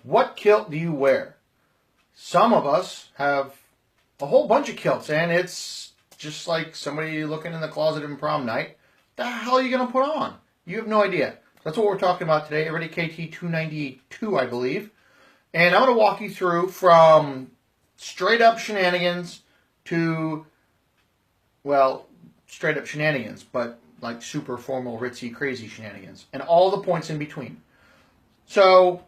What kilt do you wear? Some of us have a whole bunch of kilts, and it's just like somebody looking in the closet in prom night. The hell are you going to put on? You have no idea. That's what we're talking about today. Everydaykt 292, I believe. And I'm going to walk you through from straight up shenanigans to, well, straight up shenanigans, but like super formal, ritzy, crazy shenanigans, and all the points in between. So,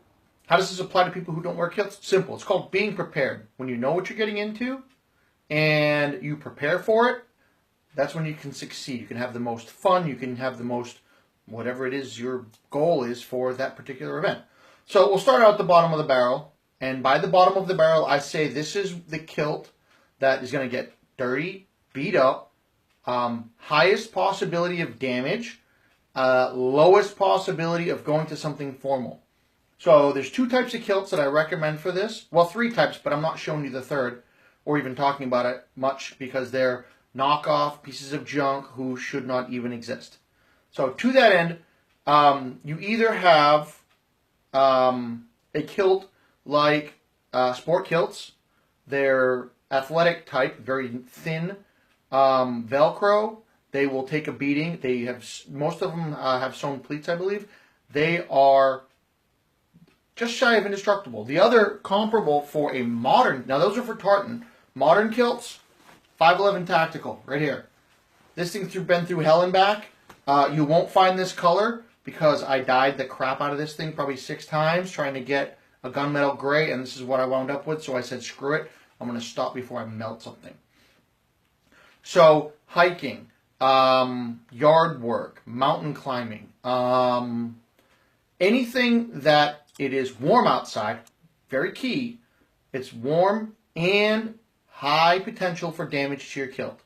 how does this apply to people who don't wear kilts? Simple. It's called being prepared. When you know what you're getting into and you prepare for it, that's when you can succeed. You can have the most fun. You can have the most, whatever it is your goal is for that particular event. So we'll start out at the bottom of the barrel. And by the bottom of the barrel, I say this is the kilt that is going to get dirty, beat up, highest possibility of damage, lowest possibility of going to something formal. So there's two types of kilts that I recommend for this. Well, three types, but I'm not showing you the third or even talking about it much because they're knockoff pieces of junk who should not even exist. So to that end, you either have a kilt like sport kilts. They're athletic type, very thin, Velcro. They will take a beating. They have, most of them have sewn pleats, I believe. They are just shy of indestructible. The other comparable for a modern, now those are for tartan, modern kilts, 511 Tactical, right here. This thing's been through hell and back. You won't find this color because I dyed the crap out of this thing probably 6 times trying to get a gunmetal gray, and this is what I wound up with, so I said screw it. I'm going to stop before I melt something. So, hiking, yard work, mountain climbing, anything that it is warm outside, very key, it's warm and high potential for damage to your kilt.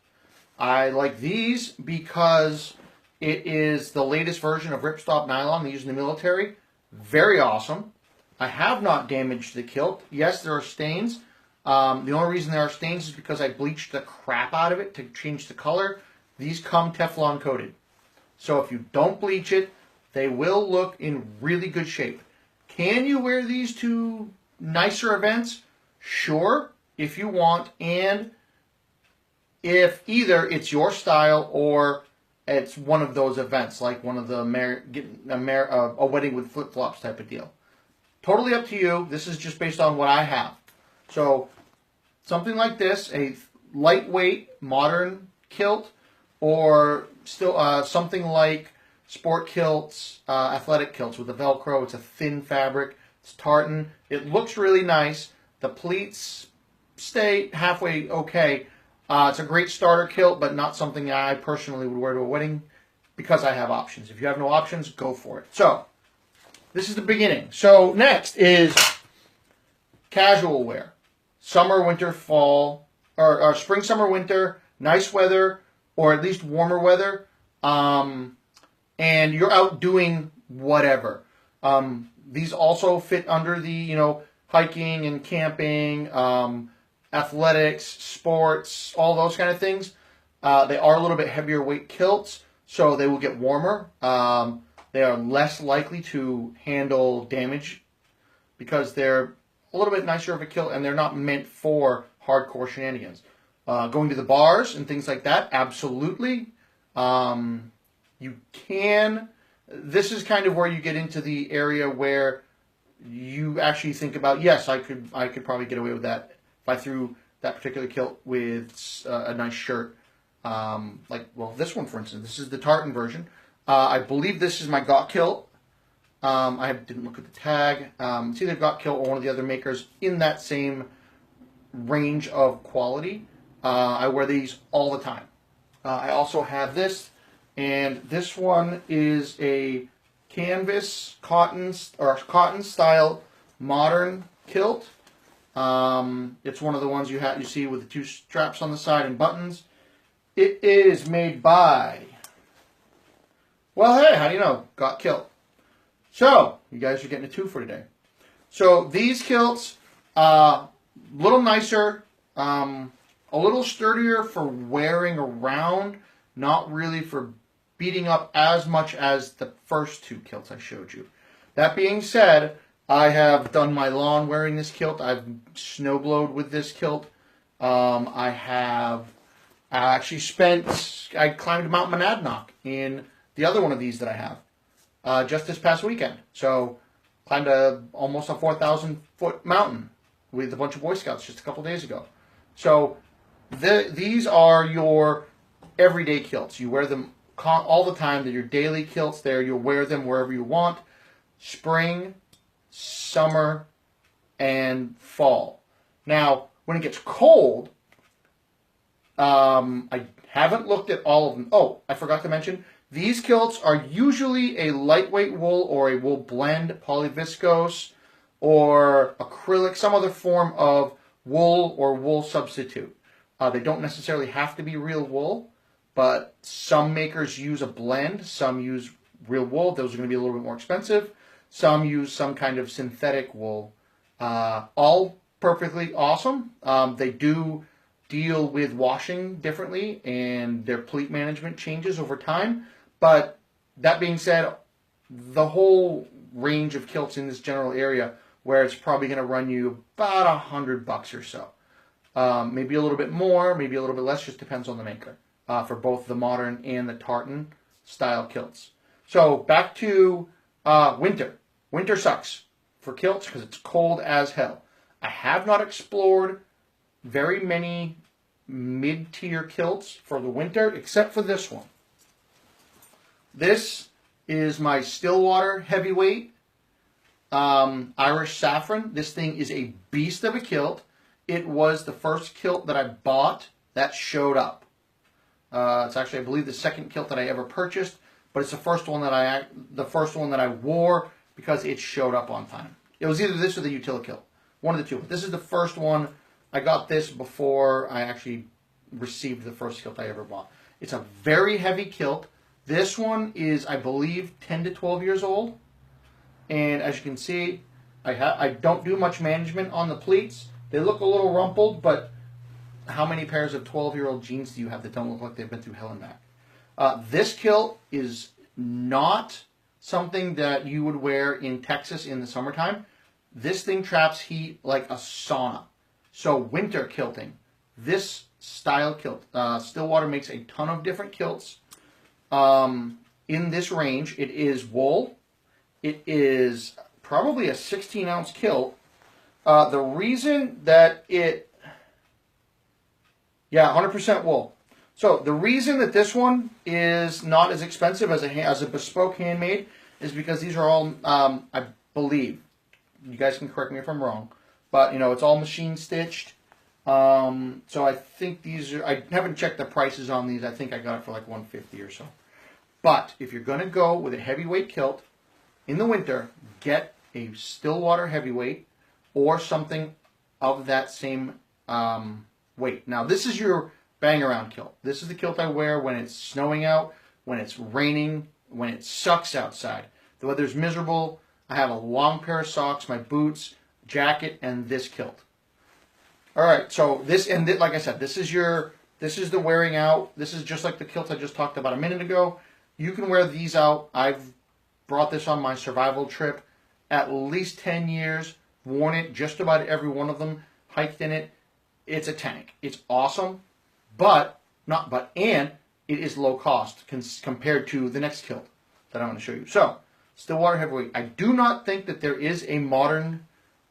I like these because it is the latest version of ripstop nylon they use in the military. Very awesome. I have not damaged the kilt. Yes, there are stains. The only reason there are stains is because I bleached the crap out of it to change the color. These come Teflon coated. So if you don't bleach it, they will look in really good shape. Can you wear these to nicer events? Sure, if you want, and if either it's your style or it's one of those events, like one of the a wedding with flip-flops type of deal. Totally up to you. This is just based on what I have. So something like this, a lightweight modern kilt, or still something like sport kilts, athletic kilts with the Velcro. It's a thin fabric. It's tartan. It looks really nice. The pleats stay halfway okay. It's a great starter kilt, but not something I personally would wear to a wedding because I have options. If you have no options, go for it. So this is the beginning. So next is casual wear. Summer, winter, fall, or spring, summer, winter, nice weather, or at least warmer weather. And you're out doing whatever. These also fit under the, hiking and camping, athletics, sports, all those kind of things. They are a little bit heavier weight kilts, so they will get warmer. They are less likely to handle damage because they're a little bit nicer of a kilt, and they're not meant for hardcore shenanigans. Going to the bars and things like that, absolutely. You can. This is kind of where you get into the area where you actually think about, yes, I could probably get away with that if I threw that particular kilt with a nice shirt. This one, for instance. This is the tartan version. I believe this is my got kilt. I didn't look at the tag. It's either got kilt or one of the other makers in that same range of quality. I wear these all the time. I also have this. And this one is a canvas cotton style modern kilt. It's one of the ones you see with the 2 straps on the side and buttons. It is made by, well, hey, how do you know? Got Kilt. So you guys are getting a 2 for today. So these kilts, a little nicer, a little sturdier for wearing around, not really for beating up as much as the first 2 kilts I showed you. That being said, I have done my lawn wearing this kilt. I've snowblowed with this kilt. I climbed Mount Monadnock in the other one of these that I have just this past weekend. So climbed almost a 4,000-foot mountain with a bunch of Boy Scouts just a couple days ago. So these are your everyday kilts. You wear them all the time. They're your daily kilts. You'll wear them wherever you want. Spring, summer, and fall. Now, when it gets cold, I haven't looked at all of them. Oh, I forgot to mention, these kilts are usually a lightweight wool or a wool blend, polyviscose, or acrylic, some other form of wool or wool substitute. They don't necessarily have to be real wool, but some makers use a blend. Some use real wool. Those are going to be a little bit more expensive. Some use some kind of synthetic wool. All perfectly awesome. They do deal with washing differently, and their pleat management changes over time. But that being said, the whole range of kilts in this general area, where it's probably going to run you about $100 or so. Maybe a little bit more, maybe a little bit less, just depends on the maker, for both the modern and the tartan style kilts. So back to winter. Winter sucks for kilts because it's cold as hell. I have not explored very many mid-tier kilts for the winter, except for this one. This is my Stillwater heavyweight Irish saffron. This thing is a beast of a kilt. It was the first kilt that I bought that showed up. It's actually, I believe, the second kilt that I ever purchased, but it's the first one that I wore because it showed up on time. It was either this or the utility kilt, one of the two. But this is the first one. I got this before I actually received the first kilt I ever bought. It's a very heavy kilt. This one is, I believe, 10 to 12 years old. And as you can see, I don't do much management on the pleats. They look a little rumpled, but how many pairs of 12-year-old jeans do you have that don't look like they've been through hell and back? This kilt is not something that you would wear in Texas in the summertime. This thing traps heat like a sauna. So winter kilting, this style kilt. Stillwater makes a ton of different kilts in this range. It is wool. It is probably a 16-ounce kilt. The reason that 100% wool. So the reason that this one is not as expensive as a bespoke handmade is because these are all, I believe, you guys can correct me if I'm wrong, but it's all machine stitched. So I think these are, I haven't checked the prices on these. I think I got it for like $150 or so. But if you're going to go with a heavyweight kilt in the winter, get a Stillwater heavyweight or something of that same weight. Now, this is your bang-around kilt. This is the kilt I wear when it's snowing out, when it's raining, when it sucks outside. The weather's miserable. I have a long pair of socks, my boots, jacket, and this kilt. All right, so like I said, this is the wearing out. This is just like the kilt I just talked about a minute ago. You can wear these out. I've brought this on my survival trip at least 10 years, worn it, just about every one of them, hiked in it. It's a tank. It's awesome, and it is low cost compared to the next kilt that I'm going to show you. So, Stillwater heavyweight. I do not think that there is a modern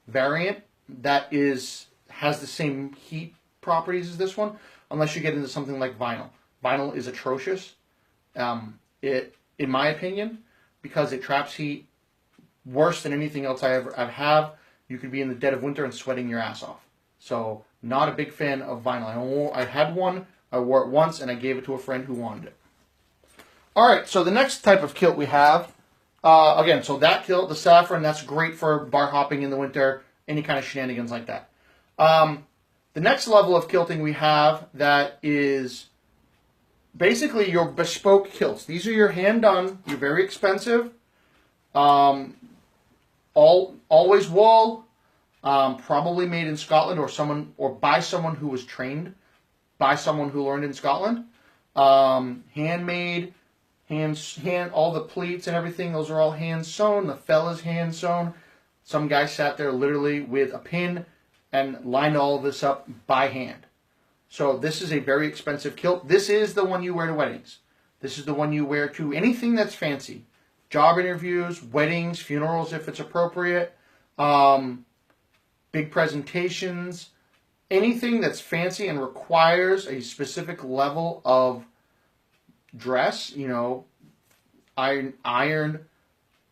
variant that has the same heat properties as this one, unless you get into something like vinyl. Vinyl is atrocious, in my opinion, because it traps heat worse than anything else I have. You could be in the dead of winter and sweating your ass off. So, not a big fan of vinyl. I had one, I wore it once, and I gave it to a friend who wanted it. All right, so the next type of kilt we have, again, so that kilt, the saffron, that's great for bar hopping in the winter, any kind of shenanigans like that. The next level of kilting we have that is basically your bespoke kilts. These are your hand-done, you're very expensive, always wool, probably made in Scotland or by someone who was trained by someone who learned in Scotland. Handmade, all the pleats and everything, those are all hand sewn. The fella's hand sewn. Some guy sat there literally with a pin and lined all of this up by hand. So this is a very expensive kilt. This is the one you wear to weddings. This is the one you wear to anything that's fancy. Job interviews, weddings, funerals if it's appropriate, big presentations, anything that's fancy and requires a specific level of dress, you know, iron,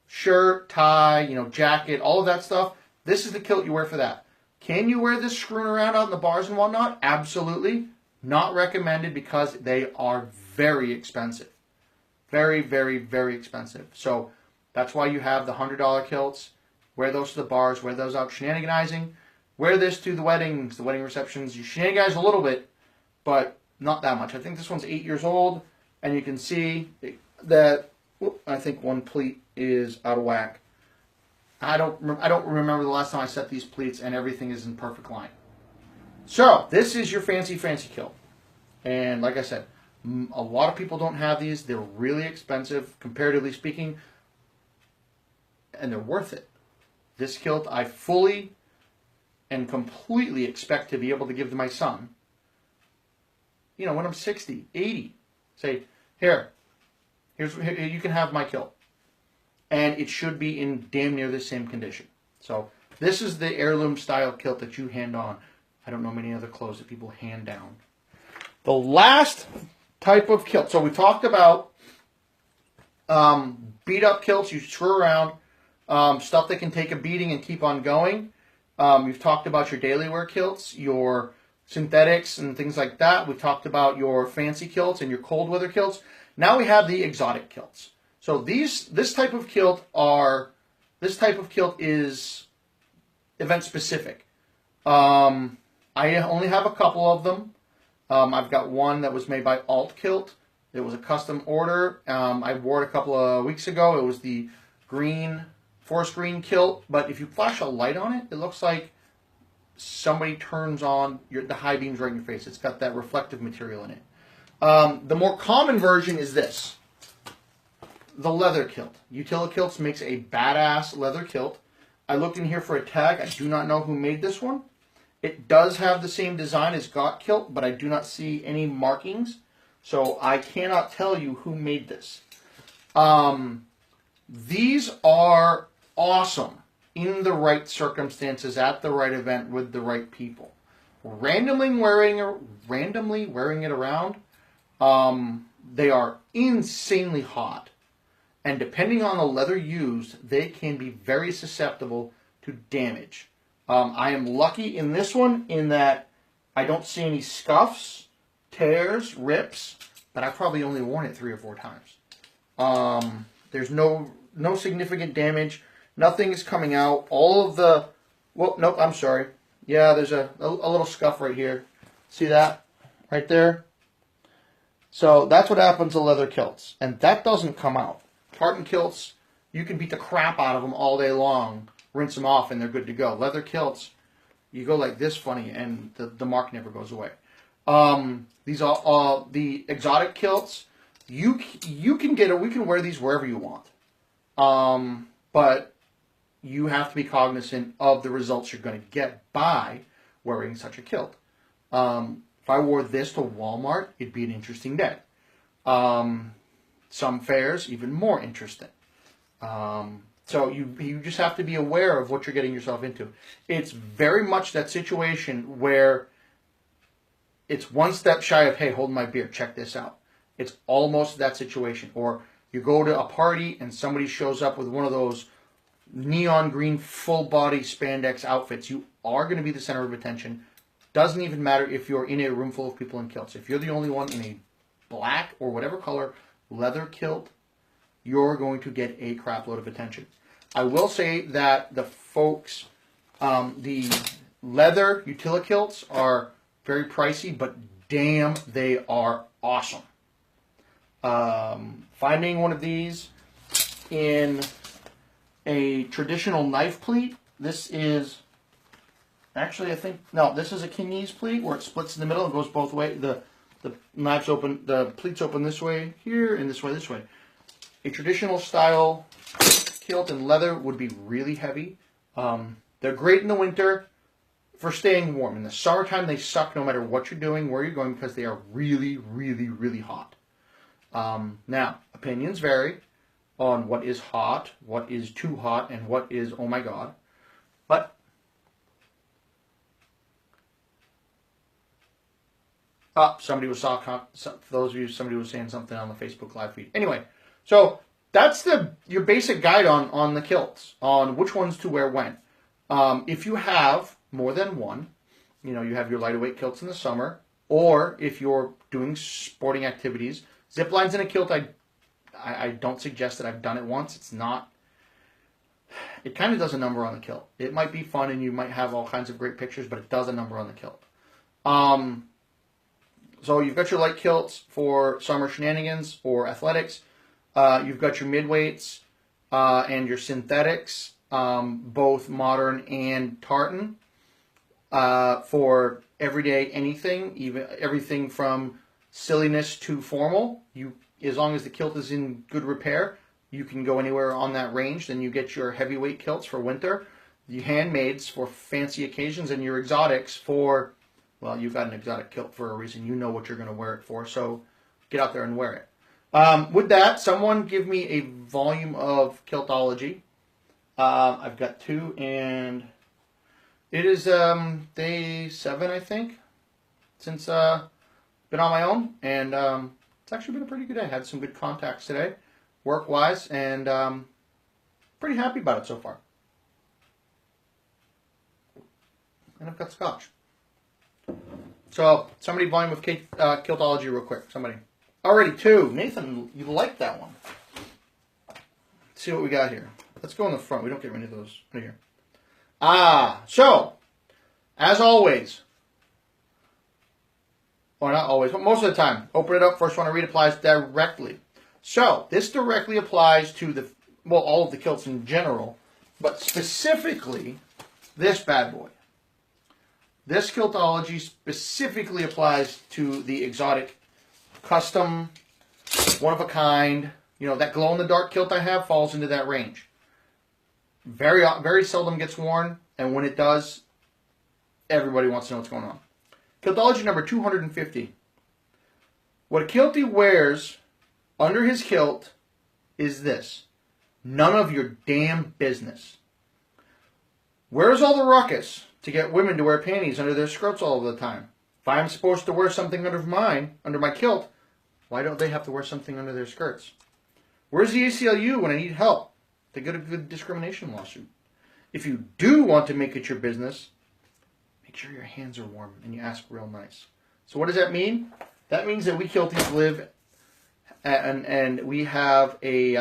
shirt, tie, you know, jacket, all of that stuff. This is the kilt you wear for that. Can you wear this screwing around out in the bars and whatnot? Absolutely. Not recommended because they are very expensive. Very, very, very expensive. So that's why you have the $100 kilts. Wear those to the bars. Wear those out shenaniganizing. Wear this to the weddings, the wedding receptions. You shenaniganize a little bit, but not that much. I think this one's 8 years old, and you can see that I think one pleat is out of whack. I don't remember the last time I set these pleats, and everything is in perfect line. So this is your fancy kilt, and like I said, a lot of people don't have these. They're really expensive, comparatively speaking, and they're worth it. This kilt I fully and completely expect to be able to give to my son, you know, when I'm 60, 80. Say, here, you can have my kilt. And it should be in damn near the same condition. So this is the heirloom style kilt that you hand on. I don't know many other clothes that people hand down. The last type of kilt. So we talked about beat up kilts you throw around, stuff that can take a beating and keep on going. We've talked about your daily wear kilts, your synthetics and things like that. We've talked about your fancy kilts and your cold weather kilts. Now we have the exotic kilts. So this type of kilt is event specific. I only have a couple of them. I've got one that was made by Alt Kilt. It was a custom order. I wore it a couple of weeks ago. It was the forest green kilt. But if you flash a light on it, it looks like somebody turns on the high beams right in your face. It's got that reflective material in it. The more common version is this. The leather kilt. Utilakilts makes a badass leather kilt. I looked in here for a tag. I do not know who made this one. It does have the same design as Got Kilt, but I do not see any markings. So I cannot tell you who made this. These are awesome in the right circumstances, at the right event, with the right people. Randomly wearing it around, they are insanely hot. And depending on the leather used, they can be very susceptible to damage. I am lucky in this one in that I don't see any scuffs, tears, rips, but I've probably only worn it 3 or 4 times. There's no significant damage. Nothing is coming out. All of the... Well, nope, I'm sorry. Yeah, there's a little scuff right here. See that? Right there? So that's what happens to leather kilts. And that doesn't come out. Tartan kilts, you can beat the crap out of them all day long, rinse them off, and they're good to go. Leather kilts, you go like this funny, and the mark never goes away. These are the exotic kilts. You can get it. We can wear these wherever you want, but you have to be cognizant of the results you're going to get by wearing such a kilt. If I wore this to Walmart, it'd be an interesting day. Some fairs, even more interesting. So you just have to be aware of what you're getting yourself into. It's very much that situation where it's one step shy of, hey, hold my beer, check this out. It's almost that situation. Or you go to a party and somebody shows up with one of those neon green full body spandex outfits. You are going to be the center of attention. Doesn't even matter if you're in a room full of people in kilts. If you're the only one in a black or whatever color leather kilt, you're going to get a crap load of attention. I will say that the folks, the leather utilakilts are very pricey, but damn, they are awesome. Finding one of these in a traditional knife pleat, this is actually, I think, no, this is a Kingese pleat where it splits in the middle and goes both ways. The knives open, the pleats open this way here and this way, A traditional style kilt in leather would be really heavy. They're great in the winter for staying warm. In the summertime, they suck no matter what you're doing, where you're going, because they are really, really, really hot. Now, opinions vary on what is hot, what is too hot, and what is, oh my God. But somebody was for those of you, somebody was saying something on the Facebook live feed. Anyway, so that's your basic guide on the kilts, on which ones to wear when. If you have more than one, you have your lighter weight kilts in the summer, or if you're doing sporting activities, zip lines in a kilt, I don't suggest it. I've done it once. It's not. It kind of does a number on the kilt. It might be fun and you might have all kinds of great pictures, but it does a number on the kilt. So you've got your light kilts for summer shenanigans or athletics. You've got your midweights and your synthetics, both modern and tartan, for everyday anything, even everything from silliness to formal. As long as the kilt is in good repair, you can go anywhere on that range. Then you get your heavyweight kilts for winter, the handmaids for fancy occasions, and your exotics for, well, you've got an exotic kilt for a reason. You know what you're going to wear it for, so get out there and wear it. With that, someone give me a volume of Kiltology. I've got 2, and it is day 7, I think, since been on my own, and it's actually been a pretty good day. I had some good contacts today, work-wise, and pretty happy about it so far. And I've got scotch. So, somebody volume of Kiltology real quick. Somebody. Already 2. Nathan, you like that one. Let's see what we got here. Let's go in the front. We don't get many of those right here. So, as always, or not always, but most of the time, open it up. First one to read applies directly. So, this directly applies to all of the kilts in general, but specifically this bad boy. This Kiltology specifically applies to the exotic, custom, one-of-a-kind, that glow-in-the-dark kilt I have falls into that range. Very, very seldom gets worn, and when it does, everybody wants to know what's going on. Kiltology number 250. What a kiltie wears under his kilt is this. None of your damn business. Where's all the ruckus to get women to wear panties under their skirts all the time? If I'm supposed to wear something under my kilt, why don't they have to wear something under their skirts? Where's the ACLU when I need help to get a good discrimination lawsuit? If you do want to make it your business, make sure your hands are warm and you ask real nice. So what does that mean? That means that we kilties live and we have a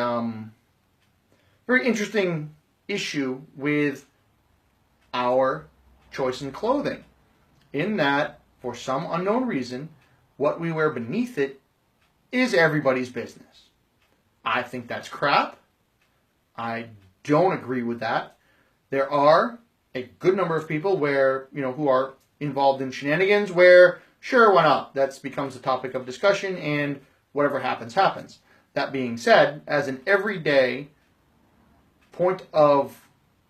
very interesting issue with our choice in clothing. In that, for some unknown reason, what we wear beneath it is everybody's business. I think that's crap. I don't agree with that. There are a good number of people who are involved in shenanigans where, sure, why not? That becomes a topic of discussion, and whatever happens, happens. That being said, as an everyday point of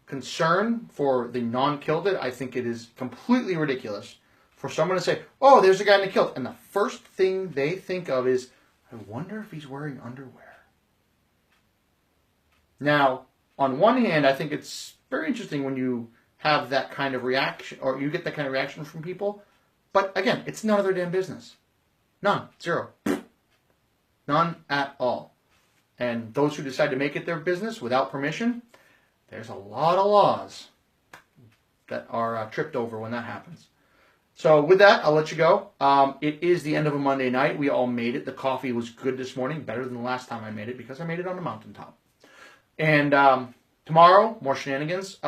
concern for the non-kilted, I think it is completely ridiculous for someone to say, oh, there's a guy in a kilt, and the first thing they think of is, I wonder if he's wearing underwear. Now, on one hand, I think it's very interesting when you have that kind of reaction, or you get that kind of reaction from people. But again, it's none of their damn business. None. Zero. None at all. And those who decide to make it their business without permission, there's a lot of laws that are tripped over when that happens. So with that, I'll let you go. It is the end of a Monday night. We all made it. The coffee was good this morning, better than the last time I made it, because I made it on a mountaintop. And tomorrow, more shenanigans.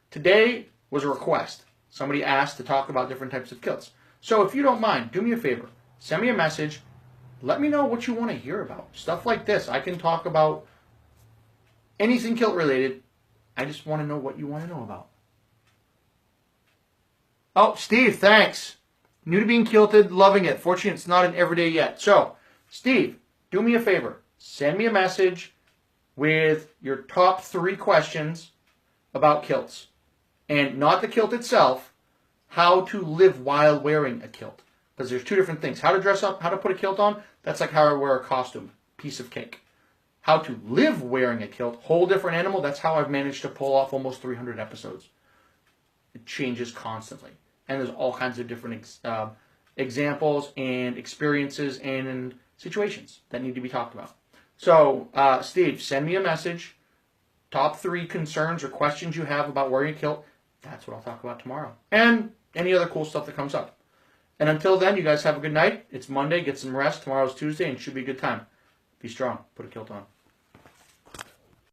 Today was a request. Somebody asked to talk about different types of kilts. So if you don't mind, do me a favor. Send me a message. Let me know what you want to hear about. Stuff like this. I can talk about anything kilt related. I just want to know what you want to know about. Oh, Steve, thanks. New to being kilted, loving it. Fortunately, it's not an everyday yet. So, Steve, do me a favor. Send me a message with your top 3 questions about kilts. And not the kilt itself, how to live while wearing a kilt. Because there's two different things. How to dress up, how to put a kilt on, that's like how I wear a costume. Piece of cake. How to live wearing a kilt, whole different animal, that's how I've managed to pull off almost 300 episodes. It changes constantly. And there's all kinds of different examples and experiences and situations that need to be talked about. So, Steve, send me a message. Top 3 concerns or questions you have about wearing a kilt. That's what I'll talk about tomorrow. And any other cool stuff that comes up. And until then, you guys have a good night. It's Monday. Get some rest. Tomorrow's Tuesday and it should be a good time. Be strong. Put a kilt on.